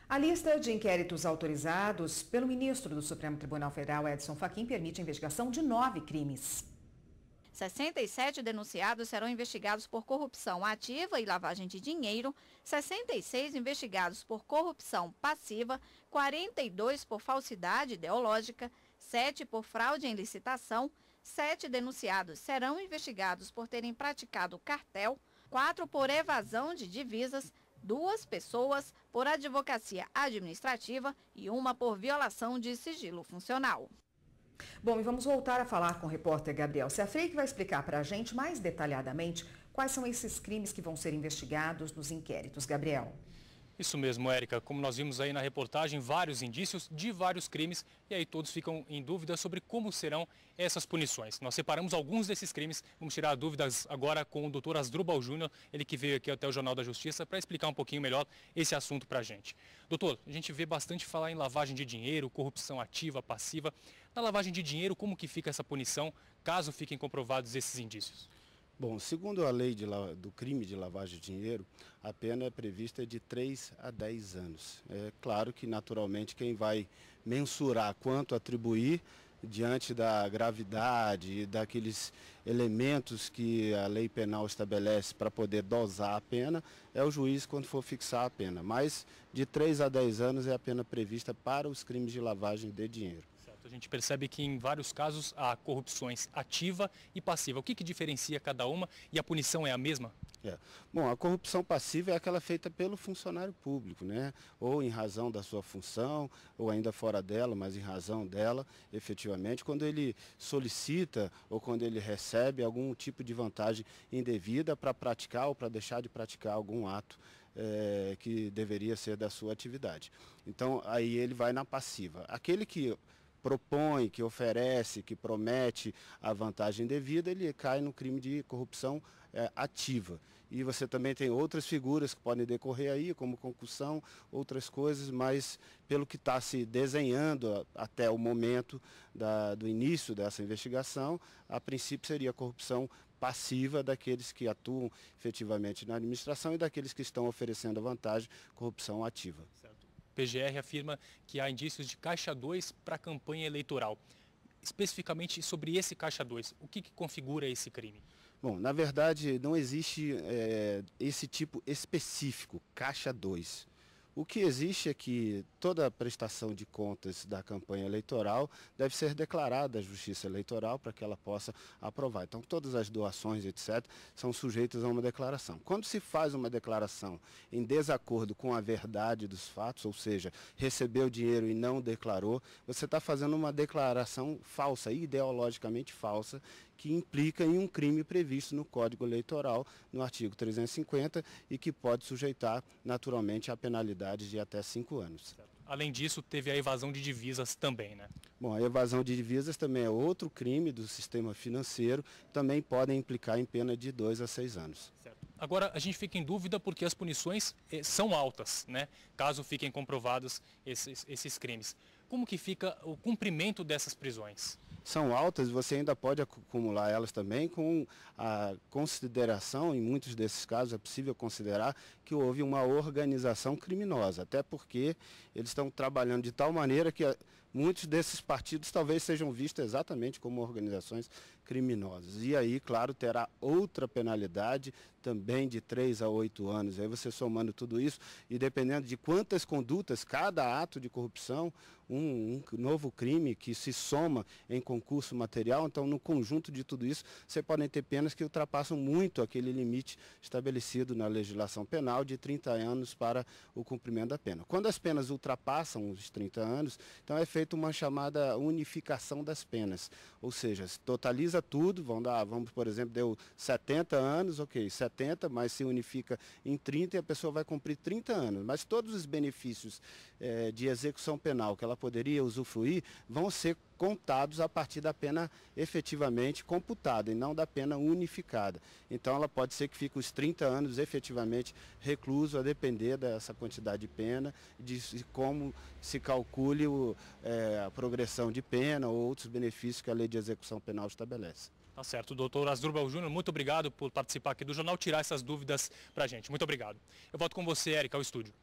A lista de inquéritos autorizados pelo ministro do Supremo Tribunal Federal, Edson Fachin, permite a investigação de 9 crimes. 67 denunciados serão investigados por corrupção ativa e lavagem de dinheiro, 66 investigados por corrupção passiva, 42 por falsidade ideológica, 7 por fraude em licitação, 7 denunciados serão investigados por terem praticado cartel, 4 por evasão de divisas, 2 pessoas por advocacia administrativa e 1 por violação de sigilo funcional. Bom, e vamos voltar a falar com o repórter Gabriel Ciafrei, que vai explicar para a gente mais detalhadamente quais são esses crimes que vão ser investigados nos inquéritos. Gabriel. Isso mesmo, Érica. Como nós vimos aí na reportagem, vários indícios de vários crimes e aí todos ficam em dúvida sobre como serão essas punições. Nós separamos alguns desses crimes, vamos tirar dúvidas agora com o Dr. Asdrubal Júnior, ele que veio aqui até o Jornal da Justiça para explicar um pouquinho melhor esse assunto para a gente. Doutor, a gente vê bastante falar em lavagem de dinheiro, corrupção ativa, passiva. Na lavagem de dinheiro, como que fica essa punição caso fiquem comprovados esses indícios? Bom, segundo a lei do crime de lavagem de dinheiro, a pena é prevista de 3 a 10 anos. É claro que, naturalmente, quem vai mensurar quanto atribuir diante da gravidade e daqueles elementos que a lei penal estabelece para poder dosar a pena, é o juiz quando for fixar a pena. Mas de 3 a 10 anos é a pena prevista para os crimes de lavagem de dinheiro. A gente percebe que em vários casos há corrupções ativa e passiva. O que diferencia cada uma e a punição é a mesma? Bom, a corrupção passiva é aquela feita pelo funcionário público, né? Ou em razão da sua função, ou ainda fora dela, mas em razão dela, efetivamente, quando ele solicita ou quando ele recebe algum tipo de vantagem indevida para praticar ou para deixar de praticar algum ato que deveria ser da sua atividade. Então, aí ele vai na passiva. Aquele que propõe, que oferece, que promete a vantagem devida, ele cai no crime de corrupção ativa. E você também tem outras figuras que podem decorrer aí, como concussão, outras coisas, mas pelo que está se desenhando até o momento do início dessa investigação, a princípio seria a corrupção passiva daqueles que atuam efetivamente na administração e daqueles que estão oferecendo a vantagem, corrupção ativa. Certo. O PGR afirma que há indícios de caixa 2 para a campanha eleitoral. Especificamente sobre esse caixa 2, o que configura esse crime? Bom, na verdade não existe esse tipo específico, caixa 2. O que existe é que toda a prestação de contas da campanha eleitoral deve ser declarada à Justiça Eleitoral para que ela possa aprovar. Então, todas as doações, etc., são sujeitas a uma declaração. Quando se faz uma declaração em desacordo com a verdade dos fatos, ou seja, recebeu dinheiro e não declarou, você está fazendo uma declaração falsa, ideologicamente falsa, que implica em um crime previsto no Código Eleitoral, no artigo 350, e que pode sujeitar, naturalmente, a penalidade de até 5 anos. Além disso, teve a evasão de divisas também, né? Bom, a evasão de divisas também é outro crime do sistema financeiro, também podem implicar em pena de 2 a 6 anos. Certo. Agora, a gente fica em dúvida porque as punições são altas, né? Caso fiquem comprovados esses crimes. Como que fica o cumprimento dessas prisões? São altas e você ainda pode acumular elas também com a consideração, em muitos desses casos é possível considerar que houve uma organização criminosa, até porque eles estão trabalhando de tal maneira que muitos desses partidos talvez sejam vistos exatamente como organizações criminosas. E aí, claro, terá outra penalidade, também de 3 a 8 anos. Aí você somando tudo isso e dependendo de quantas condutas, cada ato de corrupção, um novo crime que se soma em concurso material, então no conjunto de tudo isso, você pode ter penas que ultrapassam muito aquele limite estabelecido na legislação penal de 30 anos para o cumprimento da pena. Quando as penas ultrapassam os 30 anos, então é feita uma chamada unificação das penas, ou seja, se totaliza tudo, vamos, por exemplo, deu 70 anos, ok, 70, mas se unifica em 30 e a pessoa vai cumprir 30 anos, mas todos os benefícios de execução penal que ela poderia usufruir vão ser contados a partir da pena efetivamente computada e não da pena unificada. Então ela pode ser que fique os 30 anos efetivamente recluso, a depender dessa quantidade de pena, de como se calcule a progressão de pena ou outros benefícios que a lei de execução penal estabelece. Tá certo, doutor Asdrubal Júnior, muito obrigado por participar aqui do jornal, tirar essas dúvidas pra gente. Muito obrigado. Eu volto com você, Érica, ao estúdio.